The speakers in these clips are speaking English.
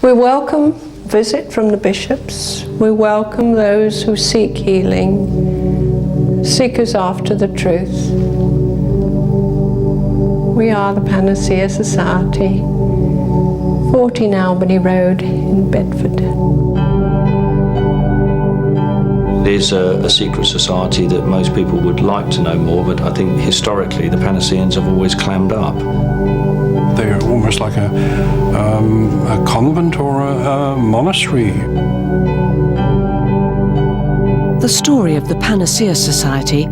We welcome visit from the bishops. We welcome those who seek healing, seekers after the truth. We are the Panacea Society, 14 Albany Road in Bedford. It is a secret society that most people would like to know more, but I think historically the Panaceans have always clammed up. They're almost like a convent or a monastery. The story of the Panacea Society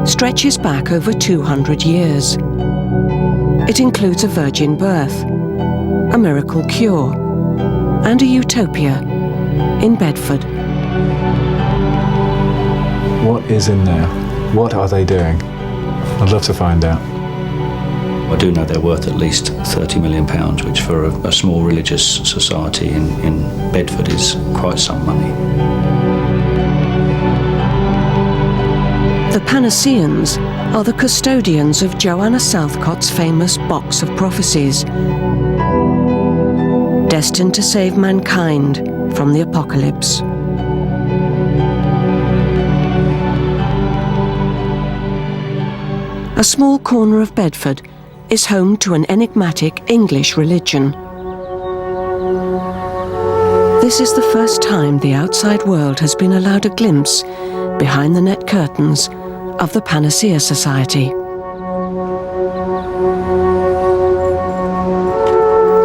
stretches back over 200 years. It includes a virgin birth, a miracle cure, and a utopia in Bedford. What is in there? What are they doing? I'd love to find out. I do know they're worth at least £30 million, which for a small religious society in Bedford is quite some money. The Panaceans are the custodians of Joanna Southcott's famous box of prophecies, destined to save mankind from the apocalypse. A small corner of Bedford is home to an enigmatic English religion. This is the first time the outside world has been allowed a glimpse behind the net curtains of the Panacea Society.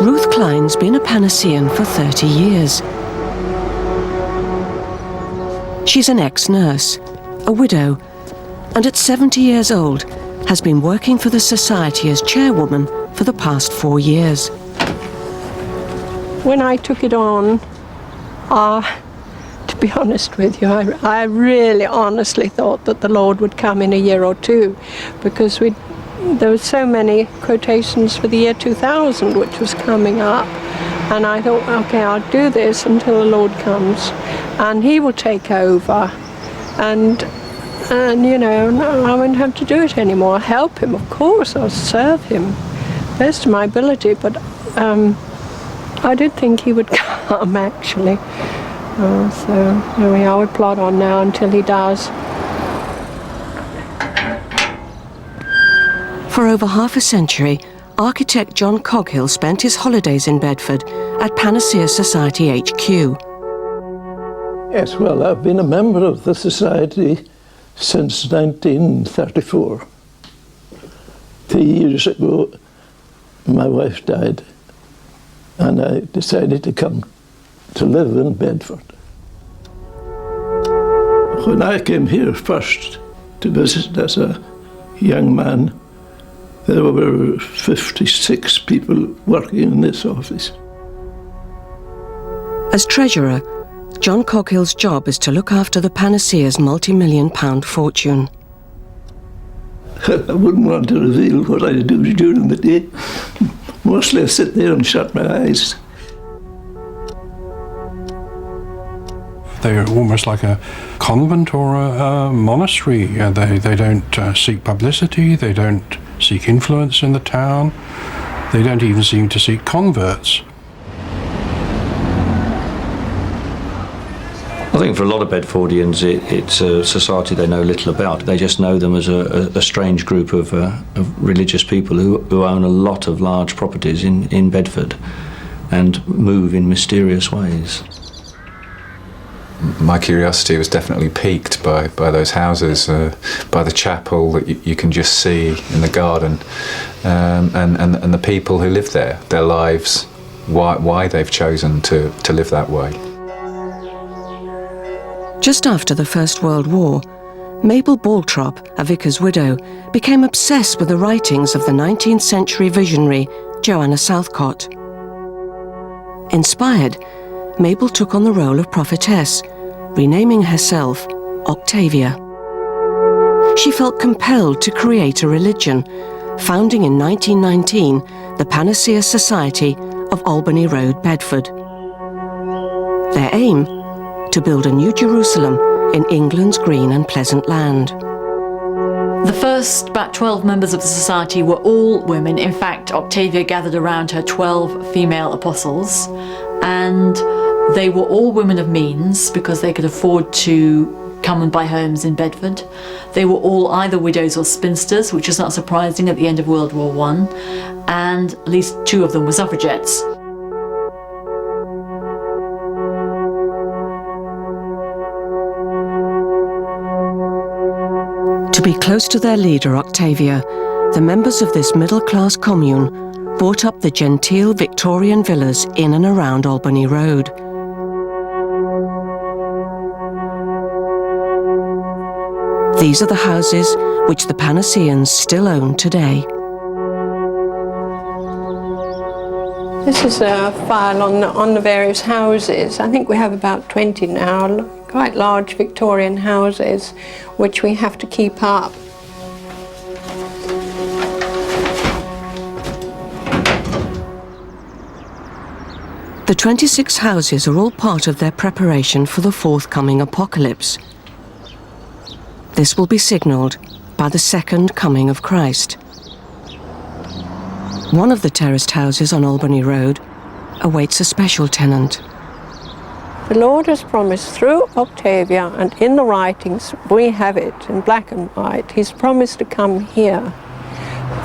Ruth Klein's been a Panacean for 30 years. She's an ex-nurse, a widow, and at 70 years old has been working for the Society as chairwoman for the past 4 years. When I took it on, to be honest with you, I really honestly thought that the Lord would come in a year or two, because there were so many quotations for the year 2000 which was coming up, and I thought, okay, I'll do this until the Lord comes and he will take over, and you know, no, I won't have to do it anymore. I'll help him, of course, I'll serve him best of my ability, but I did think he would come, actually. So here we are, we plod on now until he does. For over half a century, architect John Coghill spent his holidays in Bedford at Panacea Society HQ. Yes, well, I've been a member of the Society since 1934. 3 years ago, my wife died, and I decided to come to live in Bedford. When I came here first to visit as a young man, there were 56 people working in this office. As treasurer, John Coghill's job is to look after the Panacea's multi-million-pound fortune. I wouldn't want to reveal what I do during the day. Mostly I sit there and shut my eyes. They're almost like a convent or a monastery. They don't seek publicity, they don't seek influence in the town, they don't even seem to seek converts. I think for a lot of Bedfordians it's a society they know little about. They just know them as a strange group of religious people who own a lot of large properties in Bedford and move in mysterious ways. My curiosity was definitely piqued by those houses, by the chapel that you can just see in the garden, and the people who live there, their lives, why they've chosen to live that way. Just after the First World War, Mabel Baltrop, a vicar's widow, became obsessed with the writings of the 19th century visionary Joanna Southcott. Inspired, Mabel took on the role of prophetess, renaming herself Octavia. She felt compelled to create a religion, founding in 1919 the Panacea Society of Albany Road, Bedford. Their aim? To build a new Jerusalem in England's green and pleasant land. The first about 12 members of the society were all women. In fact, Octavia gathered around her 12 female apostles, and they were all women of means because they could afford to come and buy homes in Bedford. They were all either widows or spinsters, which is not surprising at the end of World War I, and at least 2 of them were suffragettes. To be close to their leader, Octavia, the members of this middle-class commune bought up the genteel Victorian villas in and around Albany Road. These are the houses which the Panaceans still own today. This is a file on the various houses. I think we have about 20 now, quite large Victorian houses, which we have to keep up. The 26 houses are all part of their preparation for the forthcoming apocalypse. This will be signalled by the second coming of Christ. One of the terraced houses on Albany Road awaits a special tenant. The Lord has promised through Octavia, and in the writings we have it in black and white, He's promised to come here.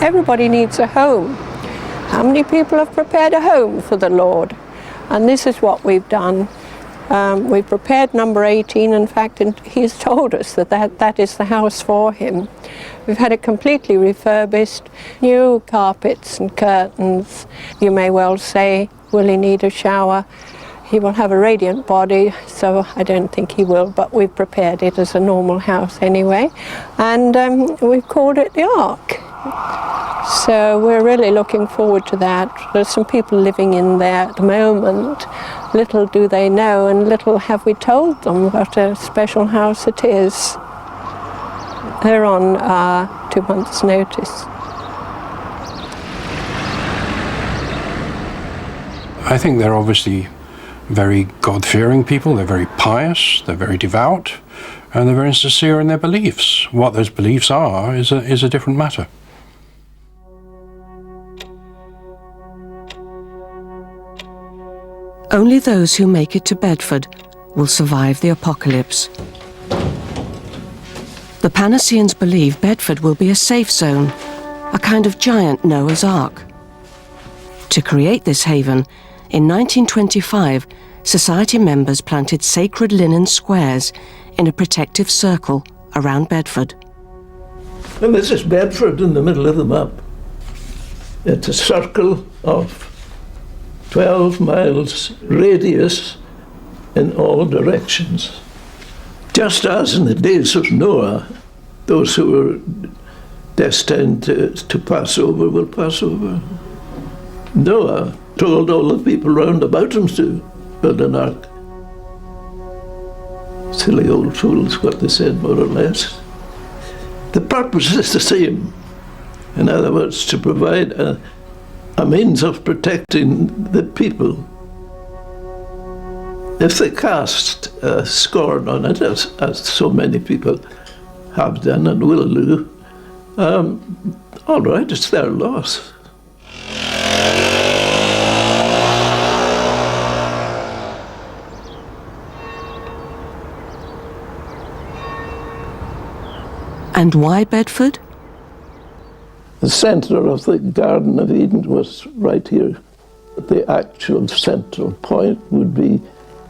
Everybody needs a home. How many people have prepared a home for the Lord? And this is what we've done. We've prepared number 18. In fact, He's told us that is the house for Him. We've had it completely refurbished, new carpets and curtains. You may well say, will He need a shower? He will have a radiant body, so I don't think he will, but we've prepared it as a normal house anyway. And we've called it the Ark. So we're really looking forward to that. There's some people living in there at the moment. Little do they know, and little have we told them what a special house it is. They're on 2 months' notice. I think they're obviously very God-fearing people. They're very pious, they're very devout, and they're very sincere in their beliefs. What those beliefs are is a different matter. Only those who make it to Bedford will survive the apocalypse. The Panaceans believe Bedford will be a safe zone, a kind of giant Noah's Ark. To create this haven, in 1925, Society members planted sacred linen squares in a protective circle around Bedford. And this is Bedford in the middle of the map. It's a circle of 12 miles radius in all directions. Just as in the days of Noah, those who were destined to pass over will pass over. Noah told all the people round about him to build an ark. Silly old fools, what they said, more or less. The purpose is the same. In other words, to provide a means of protecting the people. If they cast scorn on it, as so many people have done and will do, all right, it's their loss. And why Bedford? The centre of the Garden of Eden was right here. The actual central point would be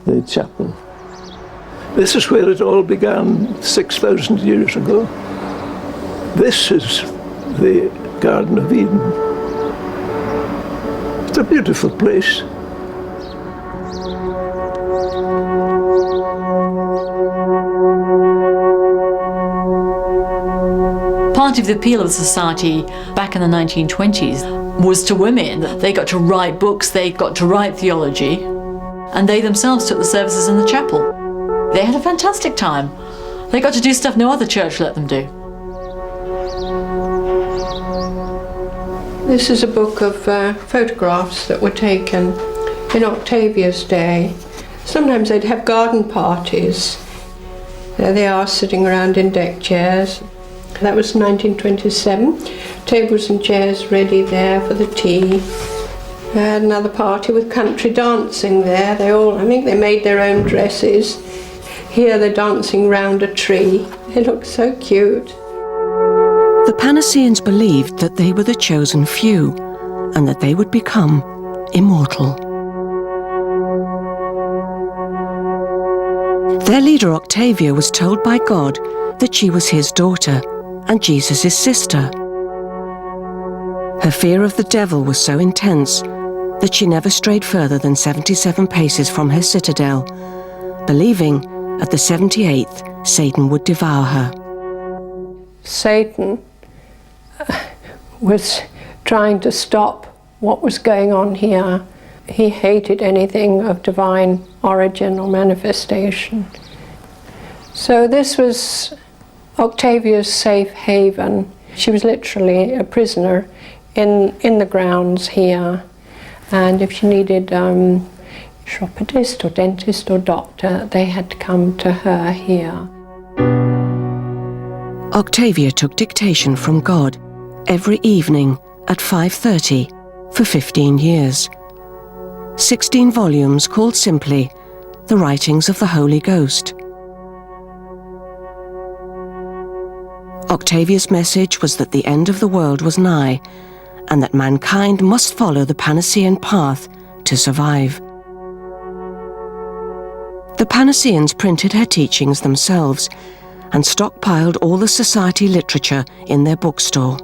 the chapel. This is where it all began 6,000 years ago. This is the Garden of Eden. It's a beautiful place. Part of the appeal of the society back in the 1920s was to women. They got to write books, they got to write theology, and they themselves took the services in the chapel. They had a fantastic time. They got to do stuff no other church let them do. This is a book of photographs that were taken in Octavia's day. Sometimes they'd have garden parties. There they are sitting around in deck chairs. That was 1927. Tables and chairs ready there for the tea. We had another party with country dancing there. I think they made their own dresses. Here they're dancing round a tree. They look so cute. The Panaceans believed that they were the chosen few and that they would become immortal. Their leader Octavia was told by God that she was his daughter and Jesus' sister. Her fear of the devil was so intense that she never strayed further than 77 paces from her citadel, believing at the 78th Satan would devour her. Satan was trying to stop what was going on here. He hated anything of divine origin or manifestation. So this was Octavia's safe haven. She was literally a prisoner in the grounds here. And if she needed chiropodist or dentist or doctor, they had to come to her here. Octavia took dictation from God every evening at 5:30 for 15 years. 16 volumes called simply The Writings of the Holy Ghost. Octavia's message was that the end of the world was nigh and that mankind must follow the Panacean path to survive. The Panaceans printed her teachings themselves and stockpiled all the society literature in their bookstore.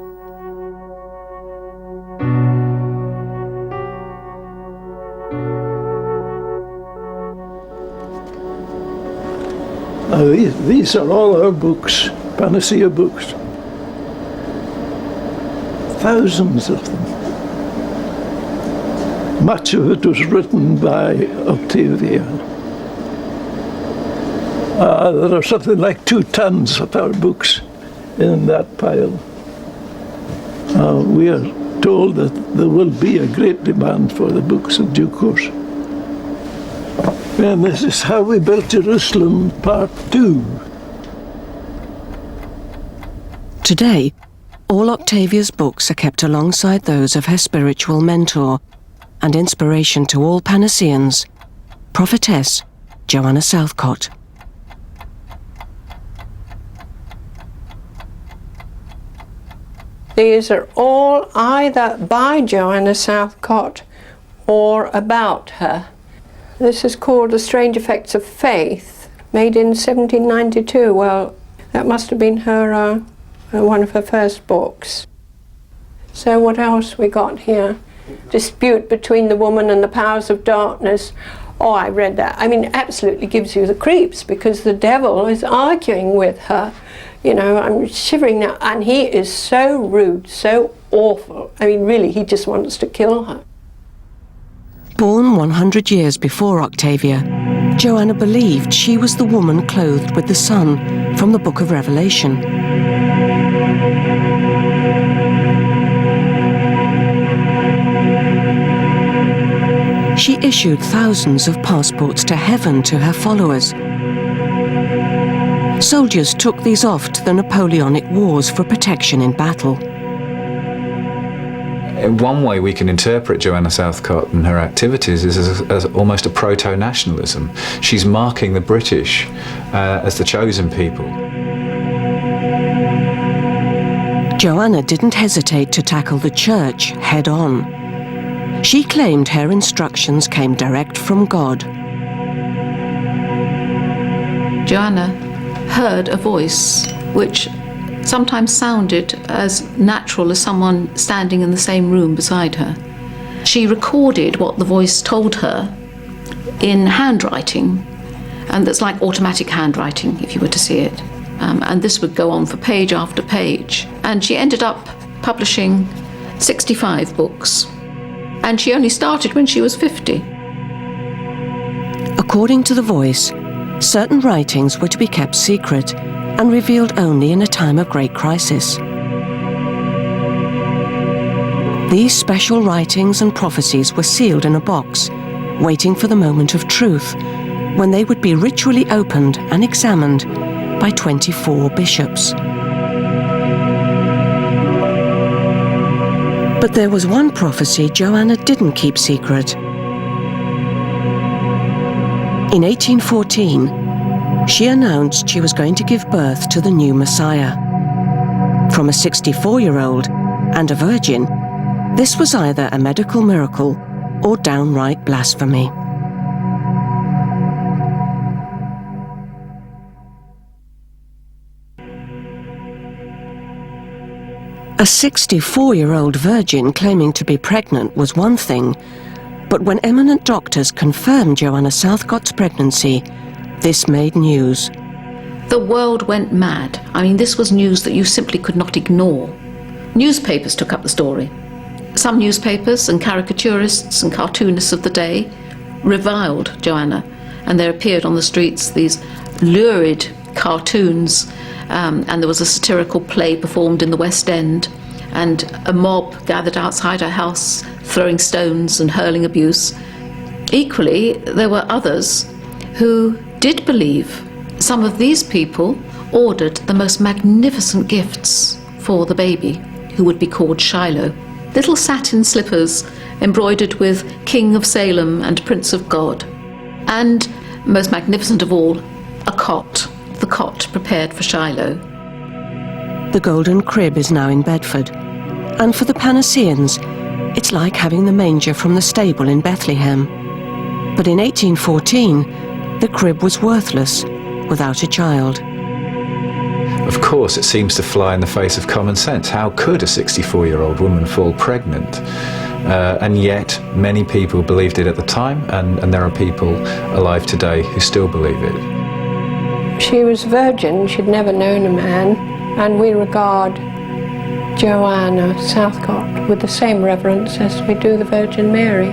These are all our books, Panacea books. Thousands of them. Much of it was written by Octavia. There are something like 2 tons of our books in that pile. We are told that there will be a great demand for the books in due course. And this is How We Built Jerusalem, Part 2. Today, all Octavia's books are kept alongside those of her spiritual mentor and inspiration to all Panaceans, Prophetess Joanna Southcott. These are all either by Joanna Southcott or about her. This is called The Strange Effects of Faith, made in 1792. Well, that must have been her one of her first books. So what else we got here? Dispute between the woman and the powers of darkness. Oh, I read that. I mean, it absolutely gives you the creeps because the devil is arguing with her. You know, I'm shivering now. And he is so rude, so awful. I mean, really, he just wants to kill her. Born 100 years before Octavia, Joanna believed she was the woman clothed with the sun from the Book of Revelation. She issued thousands of passports to heaven to her followers. Soldiers took these off to the Napoleonic Wars for protection in battle. One way we can interpret Joanna Southcott and her activities is as almost a proto-nationalism. She's marking the British as the chosen people. Joanna didn't hesitate to tackle the church head-on. She claimed her instructions came direct from God. Joanna heard a voice which sometimes sounded as natural as someone standing in the same room beside her. She recorded what the voice told her in handwriting, and that's like automatic handwriting if you were to see it. And this would go on for page after page. And she ended up publishing 65 books. And she only started when she was 50. According to the voice, certain writings were to be kept secret and revealed only in a time of great crisis. These special writings and prophecies were sealed in a box, waiting for the moment of truth, when they would be ritually opened and examined by 24 bishops. But there was one prophecy Joanna didn't keep secret. In 1814, she announced she was going to give birth to the new Messiah. From a 64-year-old and a virgin, this was either a medical miracle or downright blasphemy. A 64-year-old virgin claiming to be pregnant was one thing, but when eminent doctors confirmed Joanna Southcott's pregnancy, this made news. The world went mad. I mean, this was news that you simply could not ignore. Newspapers took up the story. Some newspapers and caricaturists and cartoonists of the day reviled Joanna, and there appeared on the streets these lurid cartoons, and there was a satirical play performed in the West End, and a mob gathered outside her house, throwing stones and hurling abuse. Equally, there were others who did believe. Some of these people ordered the most magnificent gifts for the baby, who would be called Shiloh. Little satin slippers embroidered with King of Salem and Prince of God. And, most magnificent of all, a cot, the cot prepared for Shiloh. The golden crib is now in Bedford, and for the Panaceans, it's like having the manger from the stable in Bethlehem. But in 1814, the crib was worthless, without a child. Of course, it seems to fly in the face of common sense. How could a 64-year-old woman fall pregnant? And yet, many people believed it at the time, and there are people alive today who still believe it. She was virgin, she'd never known a man, and we regard Joanna Southcott with the same reverence as we do the Virgin Mary.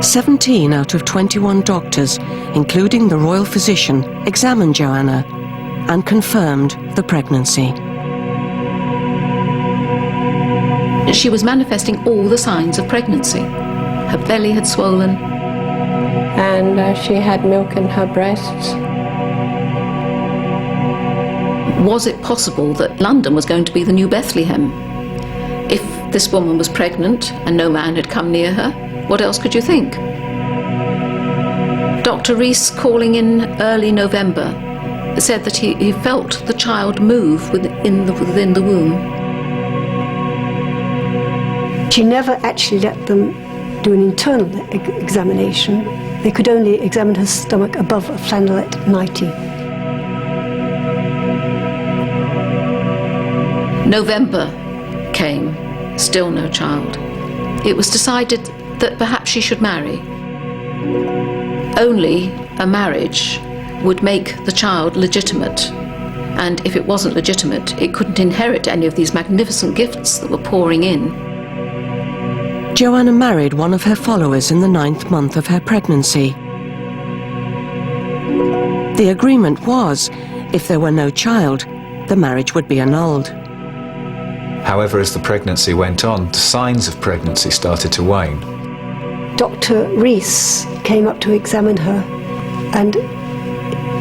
17 out of 21 doctors, including the royal physician, examined Joanna and confirmed the pregnancy. She was manifesting all the signs of pregnancy. Her belly had swollen. And she had milk in her breasts. Was it possible that London was going to be the new Bethlehem? If this woman was pregnant and no man had come near her, what else could you think? Dr. Rees, calling in early November, said that he felt the child move within the womb. She never actually let them do an internal examination. They could only examine her stomach above a flannelette nightie. November came, still no child. It was decided that perhaps she should marry. Only a marriage would make the child legitimate, and if it wasn't legitimate, it couldn't inherit any of these magnificent gifts that were pouring in. Joanna married one of her followers in the 9th month of her pregnancy. The agreement was, if there were no child, the marriage would be annulled. However, as the pregnancy went on, the signs of pregnancy started to wane. Dr. Rees came up to examine her, and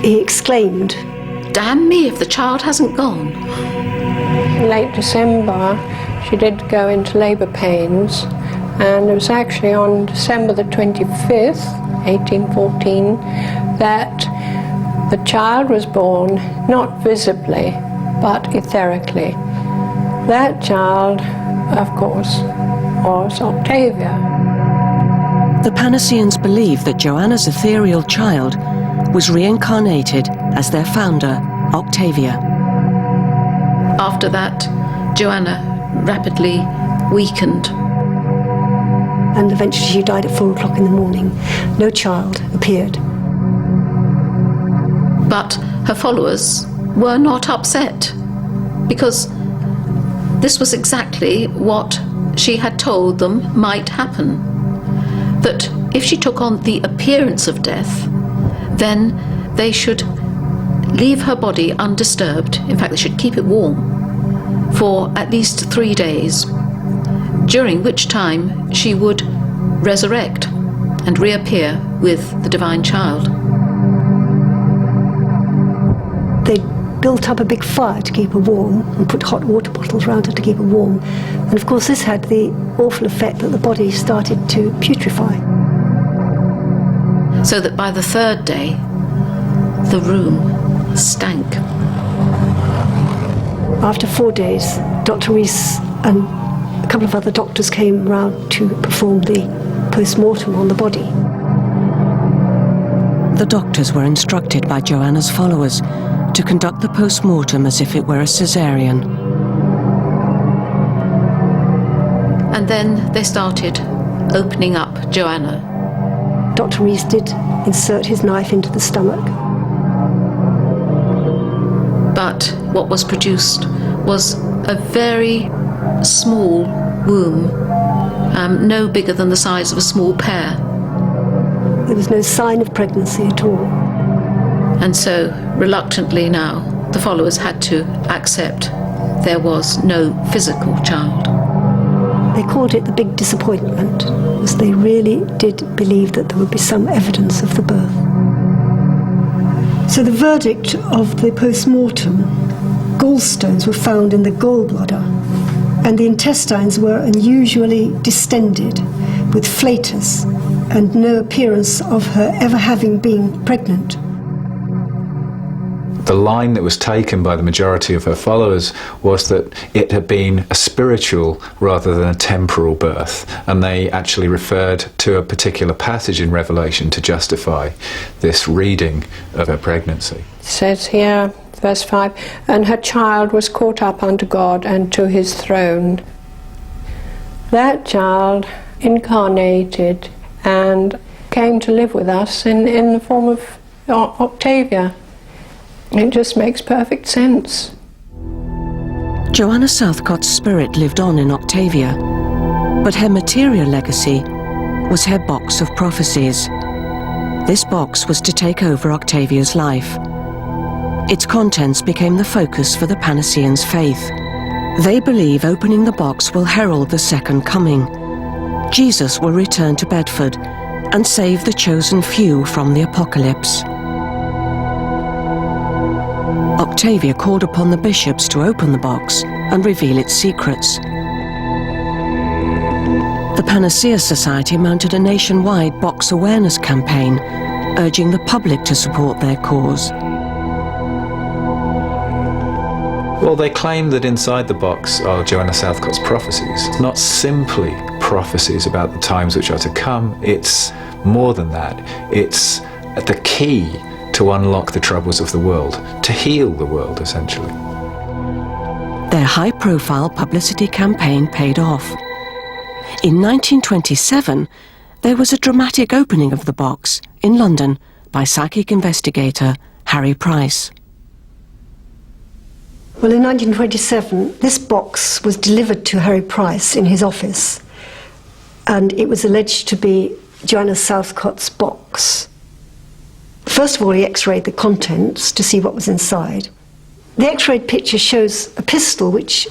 he exclaimed, "Damn me if the child hasn't gone." In late December, she did go into labour pains, and it was actually on December the 25th, 1814, that the child was born, not visibly, but etherically. That child, of course, was Octavia. The Panaceans believed that Joanna's ethereal child was reincarnated as their founder, Octavia. After that, Joanna rapidly weakened. and eventually she died at 4 o'clock in the morning. No child appeared. But her followers were not upset, because this was exactly what she had told them might happen. That if she took on the appearance of death, then they should leave her body undisturbed. In fact, they should keep it warm for at least 3 days, during which time she would resurrect and reappear with the divine child. They built up a big fire to keep her warm and put hot water bottles around her to keep her warm. And of course this had the awful effect that the body started to putrefy. So that by the third day, the room stank. After 4 days, Dr. Rees and a couple of other doctors came round to perform the post-mortem on the body. The doctors were instructed by Joanna's followers to conduct the post-mortem as if it were a caesarean. And then they started opening up Joanna. Dr. Rees did insert his knife into the stomach. But what was produced was a very small womb, no bigger than the size of a small pear. There was no sign of pregnancy at all. And so, reluctantly now, the followers had to accept there was no physical child. They called it the big disappointment, as they really did believe that there would be some evidence of the birth. So the verdict of the post-mortem, gallstones were found in the gallbladder, and the intestines were unusually distended with flatus and no appearance of her ever having been pregnant. The line that was taken by the majority of her followers was that it had been a spiritual rather than a temporal birth, and they actually referred to a particular passage in Revelation to justify this reading of her pregnancy. It says here, verse 5, and her child was caught up unto God and to his throne. That child incarnated and came to live with us in the form of Octavia. It just makes perfect sense. Joanna Southcott's spirit lived on in Octavia, but her material legacy was her box of prophecies. This box was to take over Octavia's life. Its contents became the focus for the Panaceans' faith. They believe opening the box will herald the second coming. Jesus will return to Bedford and save the chosen few from the apocalypse. Octavia called upon the bishops to open the box and reveal its secrets. The Panacea Society mounted a nationwide box awareness campaign, urging the public to support their cause. Well, they claim that inside the box are Joanna Southcott's prophecies. Not simply prophecies about the times which are to come, it's more than that. It's the key to unlock the troubles of the world, to heal the world, essentially. Their high-profile publicity campaign paid off. In 1927, there was a dramatic opening of the box in London by psychic investigator Harry Price. Well, in 1927, this box was delivered to Harry Price in his office, and it was alleged to be Joanna Southcott's box. First of all, he x-rayed the contents to see what was inside. The x-rayed picture shows a pistol which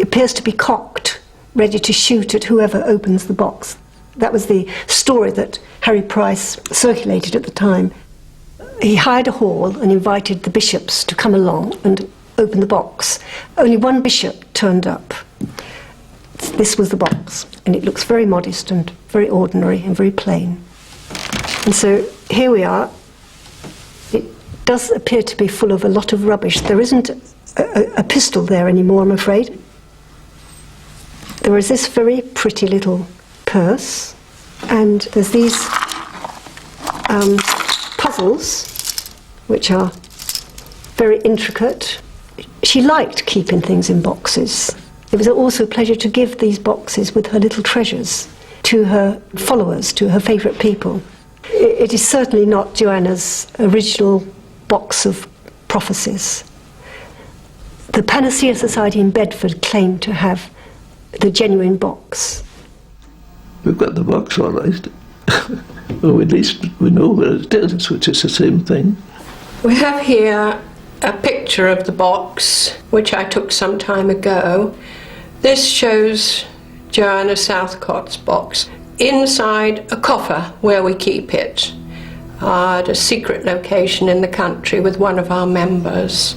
appears to be cocked, ready to shoot at whoever opens the box. That was the story that Harry Price circulated at the time. He hired a hall and invited the bishops to come along and open the box. Only one bishop turned up. This was the box, and it looks very modest and very ordinary and very plain. And so here we are. It does appear to be full of a lot of rubbish. There isn't a pistol there anymore, I'm afraid. There is this very pretty little purse, and there's these puzzles, which are very intricate. She liked keeping things in boxes. It was also a pleasure to give these boxes with her little treasures to her followers, to her favourite people. It is certainly not Joanna's original box of prophecies. The Panacea Society in Bedford claimed to have the genuine box. We've got the box all right. Or at least we know where it is, which is the same thing. We have here a picture of the box, which I took some time ago. This shows Joanna Southcott's box inside a coffer where we keep it at a secret location in the country with one of our members.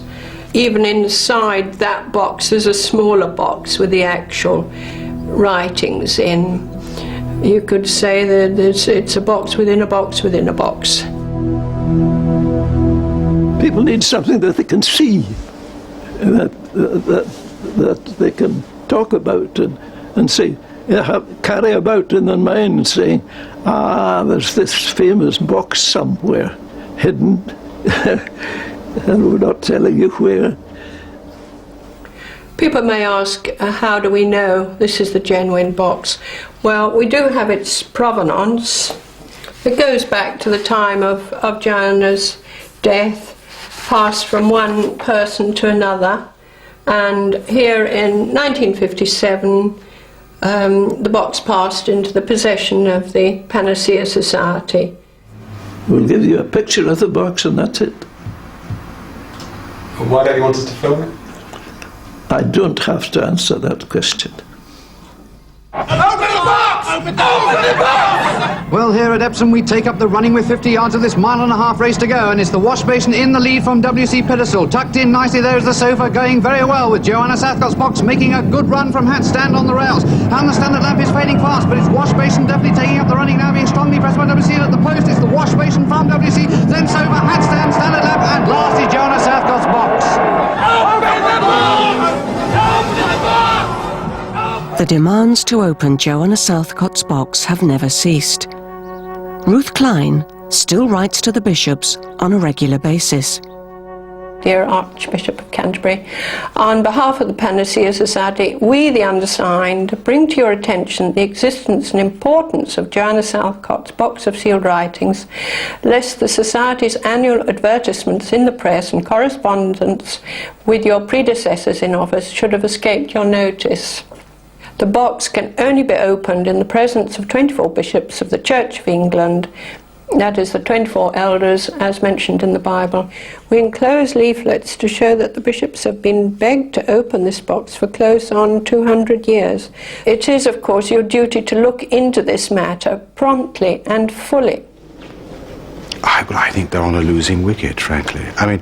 even inside that box there's a smaller box with the actual writings in. You could say that it's a box within a box within a box. People need something that they can see, that they can talk about and say, carry about in their mind, saying, there's this famous box somewhere hidden, and we're not telling you where. People may ask, how do we know this is the genuine box? Well, we do have its provenance. It goes back to the time of Joanna's death, passed from one person to another, and here in 1957 the box passed into the possession of the Panacea Society. We'll give you a picture of the box and that's it. Why don't you want us to film it? I don't have to answer that question. Open the box! Open the box! Well, here at Epsom we take up the running with 50 yards of this 1.5 mile race to go, and it's the wash basin in the lead from W.C. Pedestal. Tucked in nicely there is the sofa, going very well with Joanna Southcott's box making a good run from hat stand on the rails. And the standard lamp is fading fast, but it's wash basin definitely taking up the running now, being strongly pressed by W.C. at the post. It's the wash basin from W.C., then sofa, hat stand, standard lamp, and lastly Joanna Southcott's box. Open the box! Open the box! The demands to open Joanna Southcott's box have never ceased. Ruth Klein still writes to the bishops on a regular basis. Dear Archbishop of Canterbury, on behalf of the Panacea Society, we, the undersigned, bring to your attention the existence and importance of Joanna Southcott's box of sealed writings, lest the Society's annual advertisements in the press and correspondence with your predecessors in office should have escaped your notice. The box can only be opened in the presence of 24 bishops of the Church of England, that is the 24 elders as mentioned in the Bible. We enclose leaflets to show that the bishops have been begged to open this box for close on 200 years. It is, of course, your duty to look into this matter promptly and fully. I think they're on a losing wicket, frankly. I mean,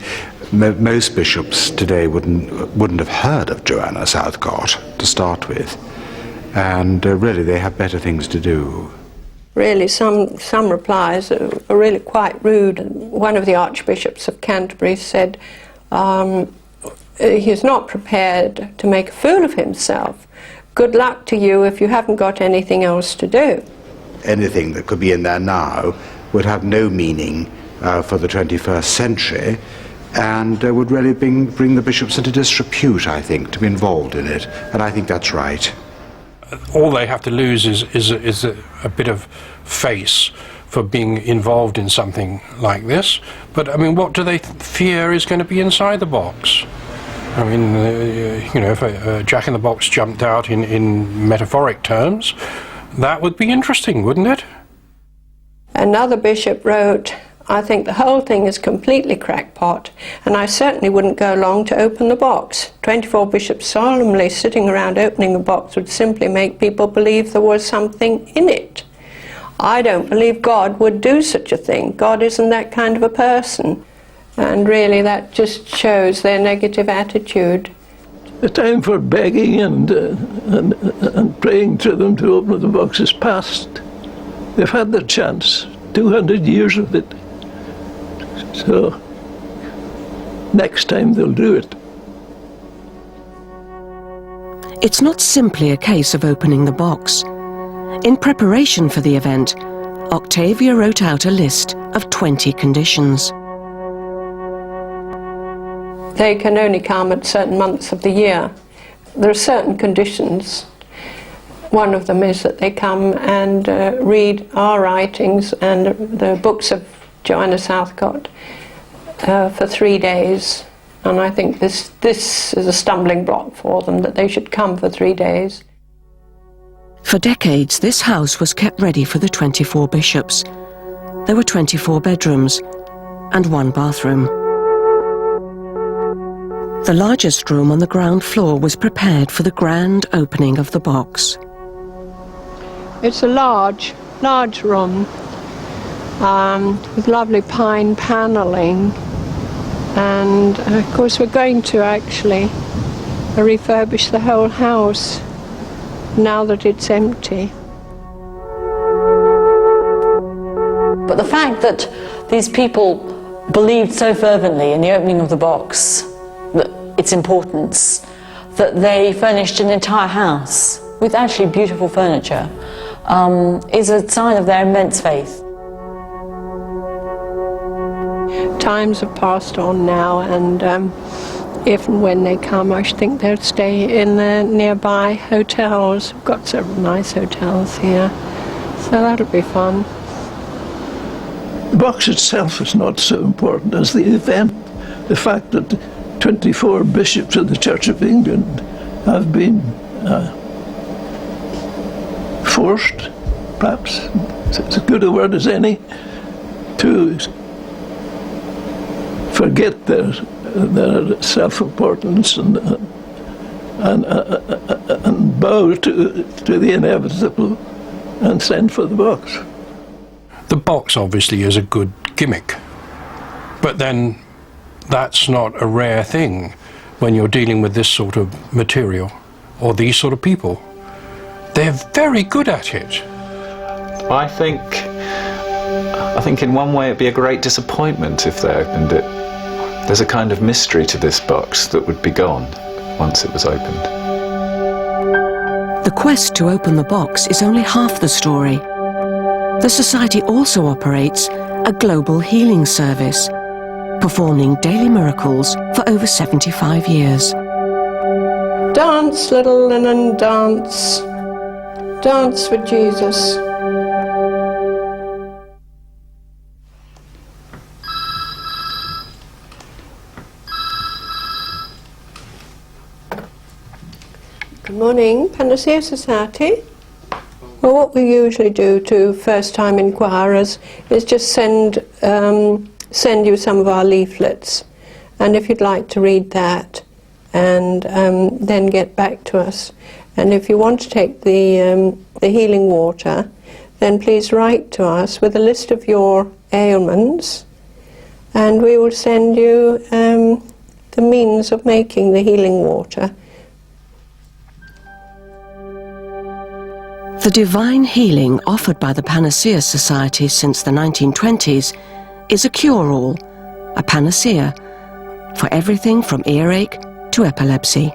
most bishops today wouldn't have heard of Joanna Southcott to start with. And really, they have better things to do. Really, some replies are really quite rude. One of the archbishops of Canterbury said he's not prepared to make a fool of himself. Good luck to you if you haven't got anything else to do. Anything that could be in there now would have no meaning for the 21st century, and would really bring the bishops into disrepute, I think, to be involved in it. And I think that's right. All they have to lose is a bit of face for being involved in something like this. But I mean, what do they fear is going to be inside the box? I mean, you know, if a Jack in the Box jumped out in metaphoric terms, that would be interesting, wouldn't it? Another bishop wrote, I think the whole thing is completely crackpot, and I certainly wouldn't go along to open the box. 24 bishops solemnly sitting around opening a box would simply make people believe there was something in it. I don't believe God would do such a thing. God isn't that kind of a person. And really that just shows their negative attitude. The time for begging and praying to them to open the box is past. They've had their chance, 200 years of it. So, next time they'll do it. It's not simply a case of opening the box. In preparation for the event, Octavia wrote out a list of 20 conditions. They can only come at certain months of the year. There are certain conditions. One of them is that they come and read our writings and the books of Joanna Southcott for 3 days. And I think this is a stumbling block for them, that they should come for 3 days. For decades, this house was kept ready for the 24 bishops. There were 24 bedrooms and 1 bathroom. The largest room on the ground floor was prepared for the grand opening of the box. It's a large room with lovely pine panelling. And of course we're going to actually refurbish the whole house now that it's empty. But the fact that these people believed so fervently in the opening of the box, that its importance, that they furnished an entire house with actually beautiful furniture, is a sign of their immense faith. Times have passed on now, and if and when they come, I should think they'll stay in the nearby hotels. We've got several nice hotels here, so that'll be fun. The box itself is not so important as the event. The fact that 24 bishops of the Church of England have been forced, perhaps it's as good a word as any, to forget their self-importance and bow to the inevitable and send for the box. The box obviously is a good gimmick, but then that's not a rare thing when you're dealing with this sort of material or these sort of people. They're very good at it. I think in one way it'd be a great disappointment if they opened it. There's a kind of mystery to this box that would be gone once it was opened. The quest to open the box is only half the story. The Society also operates a global healing service, performing daily miracles for over 75 years. Dance, little linen, dance. Dance for Jesus. Good morning, Panacea Society. Well, what we usually do to first-time inquirers is just send you some of our leaflets, and if you'd like to read that and then get back to us. And if you want to take the healing water, then please write to us with a list of your ailments, and we will send you the means of making the healing water. The divine healing offered by the Panacea Society since the 1920s is a cure-all, a panacea, for everything from earache to epilepsy.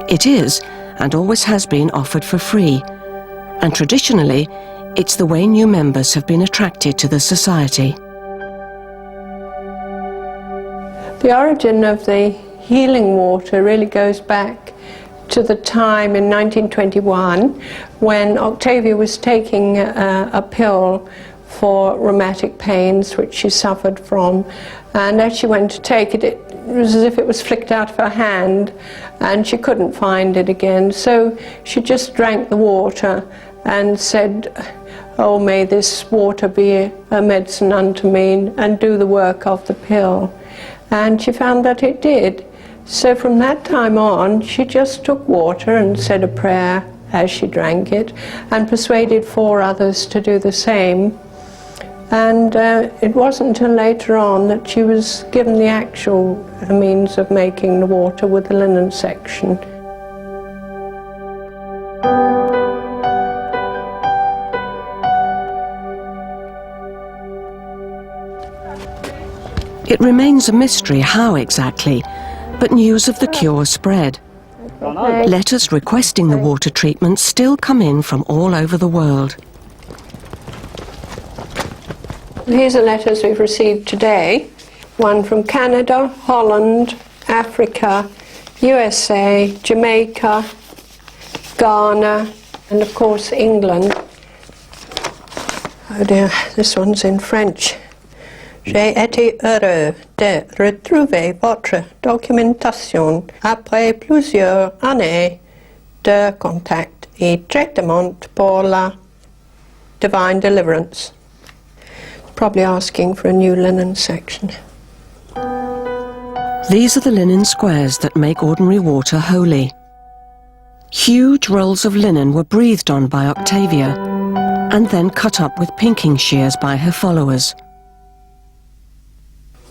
It is, and always has been, offered for free, and traditionally, it's the way new members have been attracted to the Society. The origin of the healing water really goes back to the time in 1921 when Octavia was taking a pill for rheumatic pains which she suffered from, and as she went to take it, it was as if it was flicked out of her hand and she couldn't find it again, so she just drank the water and said, "Oh, may this water be a medicine unto me and do the work of the pill," and she found that it did. So from that time on, she just took water and said a prayer as she drank it, and persuaded 4 others to do the same. And it wasn't until later on that she was given the actual means of making the water with the linen section. It remains a mystery how exactly, but news of the cure spread. Letters requesting the water treatment still come in from all over the world. Here's the letters we've received today. One from Canada, Holland, Africa, USA, Jamaica, Ghana, and of course England. Oh dear, this one's in French. J'ai été heureux de retrouver votre documentation après plusieurs années de contact et traitement pour la divine deliverance. Probably asking for a new linen section. These are the linen squares that make ordinary water holy. Huge rolls of linen were breathed on by Octavia and then cut up with pinking shears by her followers.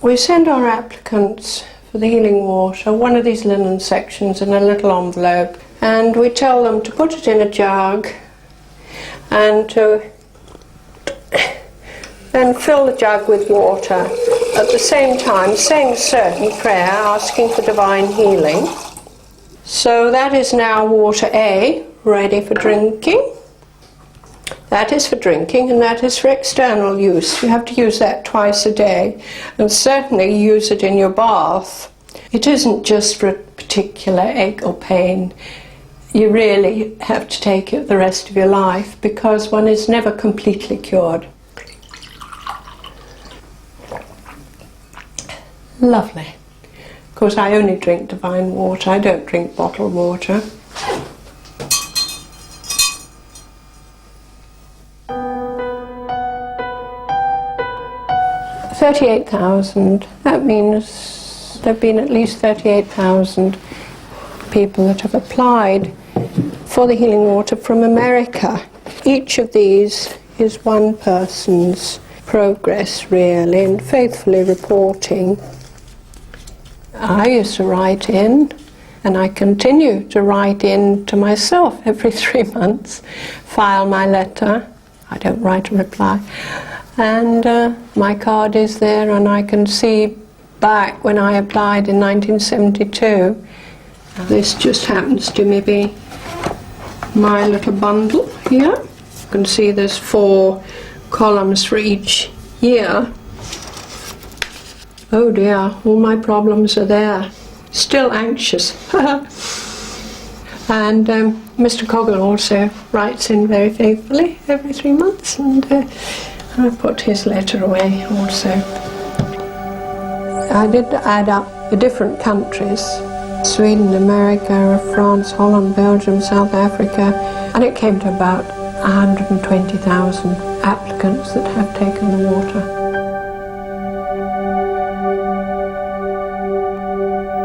We send our applicants for the healing water one of these linen sections in a little envelope, and we tell them to put it in a jug and to then fill the jug with water, at the same time saying a certain prayer asking for divine healing. So that is now water A, ready for drinking. That is for drinking, and that is for external use. You have to use that twice a day, and certainly use it in your bath. It isn't just for a particular ache or pain. You really have to take it the rest of your life, because one is never completely cured. Lovely. Of course, I only drink divine water. I don't drink bottled water. $38,000. That means there have been at least 38,000 people that have applied for the healing water from America. Each of these is one person's progress, really, and faithfully reporting. I used to write in, and I continue to write in to myself every 3 months, file my letter. I don't write a reply. And my card is there, and I can see back when I applied in 1972. This just happens to be my little bundle here. You can see there's 4 columns for each year. Oh dear, all my problems are there. Still anxious. And Mr. Coghill also writes in very faithfully every 3 months, and I put his letter away also. I did add up the different countries: Sweden, America, France, Holland, Belgium, South Africa, and it came to about 120,000 applicants that have taken the water.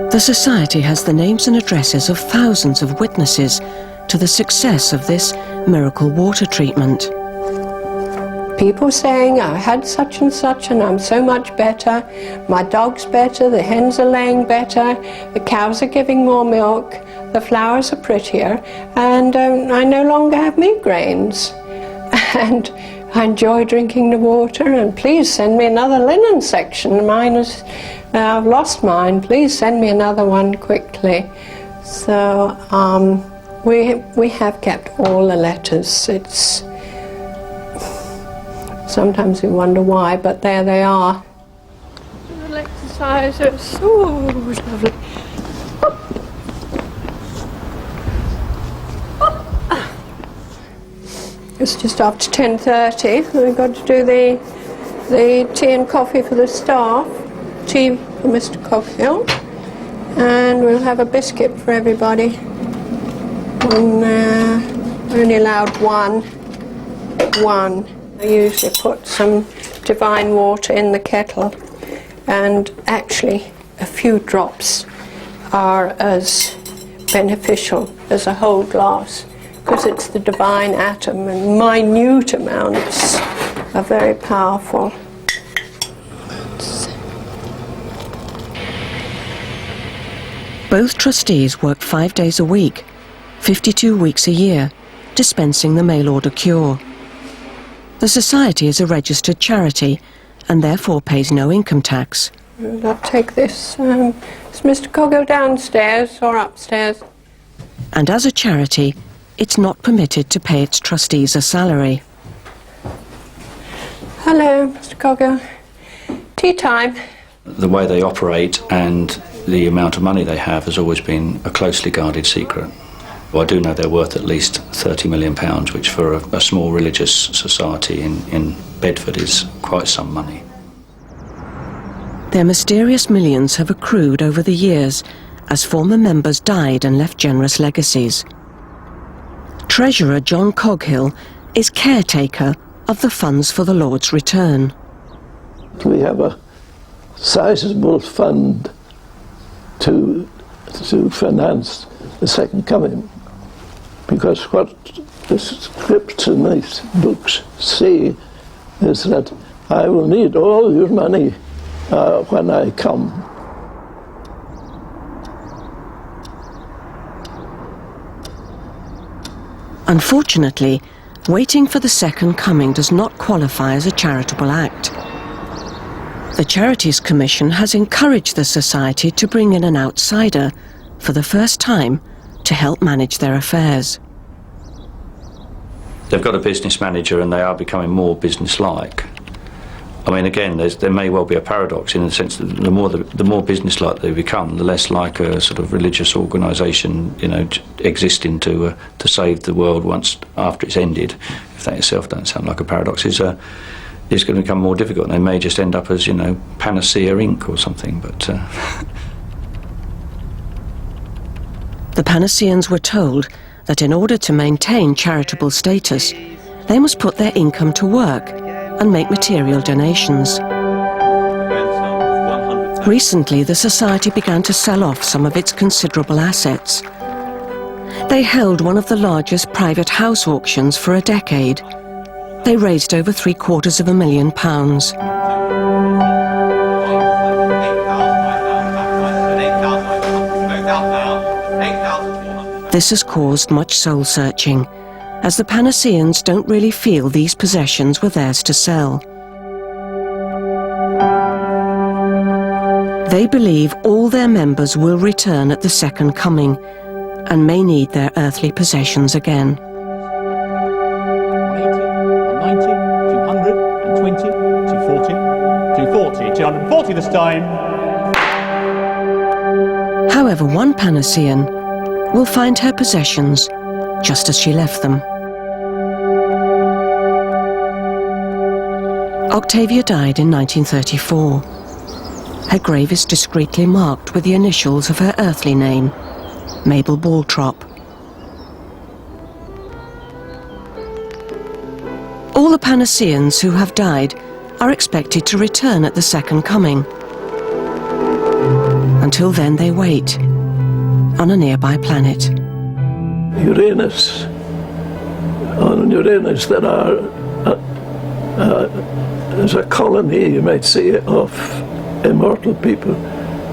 The Society has the names and addresses of thousands of witnesses to the success of this miracle water treatment. People saying, I had such and such and I'm so much better, my dog's better, the hens are laying better, the cows are giving more milk, the flowers are prettier, and I no longer have migraines. And I enjoy drinking the water, and please send me another linen section. Mine is, I've lost mine, please send me another one quickly. So we have kept all the letters. It's sometimes we wonder why, but there they are. Little exercises, oh, lovely. It's just after 10:30. We've got to do the tea and coffee for the staff, tea for Mr. Coghill, and we'll have a biscuit for everybody. And we're only allowed one. I usually put some divine water in the kettle, and actually a few drops are as beneficial as a whole glass, because it's the divine atom, and minute amounts are very powerful. Both trustees work 5 days a week, 52 weeks a year, dispensing the mail-order cure. The Society is a registered charity and therefore pays no income tax. I'll take this. Is Mr. Coghill downstairs or upstairs? And as a charity, it's not permitted to pay its trustees a salary. Hello, Mr. Coghill. Tea time. The way they operate and the amount of money they have has always been a closely guarded secret. Well, I do know they're worth at least £30 million, which for a small religious society in Bedford is quite some money. Their mysterious millions have accrued over the years as former members died and left generous legacies. Treasurer John Coghill is caretaker of the funds for the Lord's return. We have a sizable fund to finance the second coming, because what the scripts in these books say is that I will need all your money when I come. Unfortunately, waiting for the second coming does not qualify as a charitable act. The Charities Commission has encouraged the Society to bring in an outsider, for the first time, to help manage their affairs. They've got a business manager and they are becoming more business-like. I mean, again, there may well be a paradox in the sense that the more business-like they become, the less like a sort of religious organisation, you know, existing to save the world once after it's ended. If that itself doesn't sound like a paradox, is going to become more difficult. They may just end up as, you know, Panacea Inc. or something. But the Panaceans were told that in order to maintain charitable status, they must put their income to work and make material donations. Recently, the Society began to sell off some of its considerable assets. They held one of the largest private house auctions for a decade. They raised over £750,000. This has caused much soul-searching, as the Panaceans don't really feel these possessions were theirs to sell. They believe all their members will return at the second coming, and may need their earthly possessions again. 90, 200, 220, 240, 240, 240 this time. However, one Panacean will find her possessions just as she left them. Octavia died in 1934. Her grave is discreetly marked with the initials of her earthly name, Mabel Baltrop. All the Panaceans who have died are expected to return at the second coming. Until then, they wait on a nearby planet. Uranus. On Uranus there are there's a colony, you might say, of immortal people,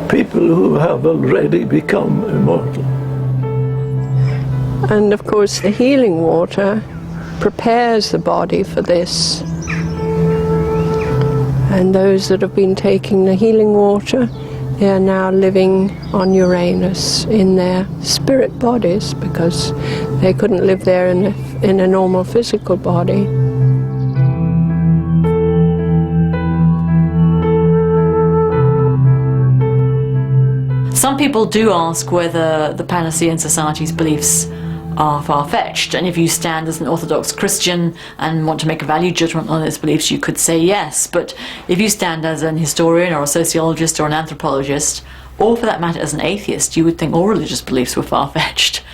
people who have already become immortal. And of course the healing water prepares the body for this. And those that have been taking the healing water, they are now living on Uranus in their spirit bodies, because they couldn't live there in a normal physical body. Some people do ask whether the Panacean Society's beliefs are far-fetched, and if you stand as an Orthodox Christian and want to make a value judgment on its beliefs, you could say yes. But if you stand as an historian or a sociologist or an anthropologist, or for that matter as an atheist, you would think all religious beliefs were far-fetched.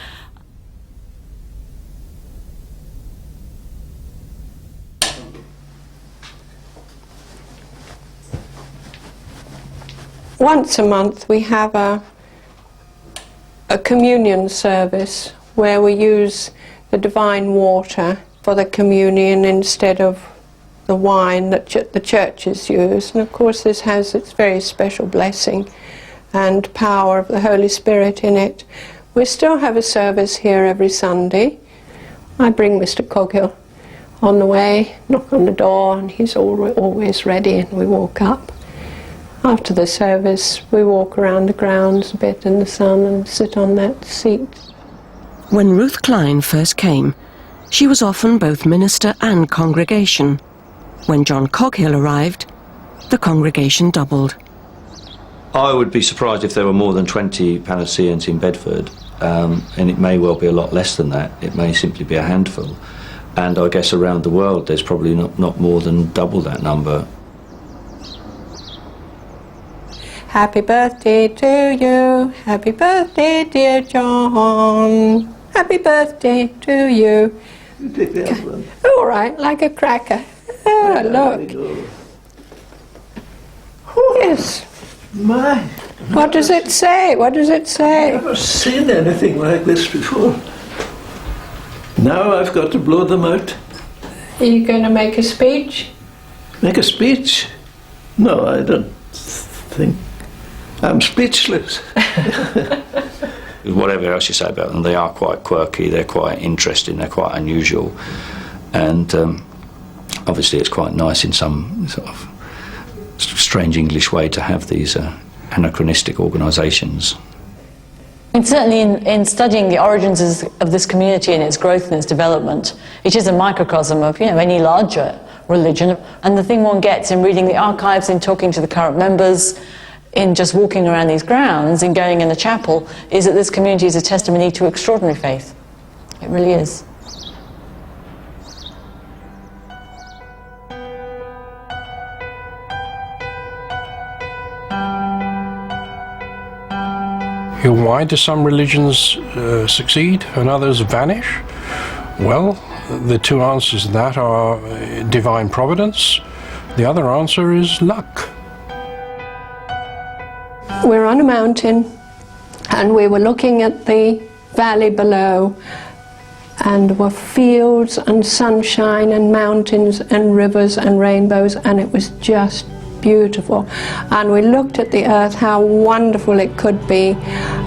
Once a month we have a communion service where we use the divine water for the communion instead of the wine that the churches use. And of course this has its very special blessing and power of the Holy Spirit in it. We still have a service here every Sunday. I bring Mr. Coghill on the way, knock on the door, and he's always ready, and we walk up. After the service, we walk around the grounds a bit in the sun and sit on that seat. When Ruth Klein first came, she was often both minister and congregation. When John Coghill arrived, the congregation doubled. I would be surprised if there were more than 20 Panaceans in Bedford, and it may well be a lot less than that. It may simply be a handful. And I guess around the world there's probably not more than double that number. Happy birthday to you, happy birthday dear John, happy birthday to you. All right, like a cracker. Oh, look. Yes. My. What does it say? What does it say? I've never seen anything like this before. Now I've got to blow them out. Are you going to make a speech? Make a speech? No, I don't. think I'm speechless. Whatever else you say about them, they are quite quirky, they're quite interesting, they're quite unusual, and obviously it's quite nice in some sort of strange English way to have these anachronistic organisations. And certainly in studying the origins of this community and its growth and its development, it is a microcosm of any larger religion. And the thing one gets in reading the archives, in talking to the current members, in just walking around these grounds, in going in the chapel, is that this community is a testimony to extraordinary faith. It really is. Why do some religions succeed and others vanish? Well, the two answers to that are divine providence. The other answer is luck. We're on a mountain and we were looking at the valley below, and there were fields and sunshine and mountains and rivers and rainbows, and it was just beautiful. And we looked at the earth, how wonderful it could be,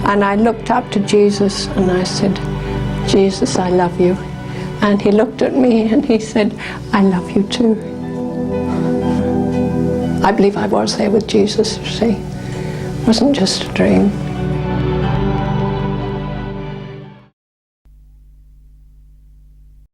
and I looked up to Jesus and I said, Jesus, I love you. And he looked at me and he said, I love you too. I believe I was there with Jesus, you see. It wasn't just a dream.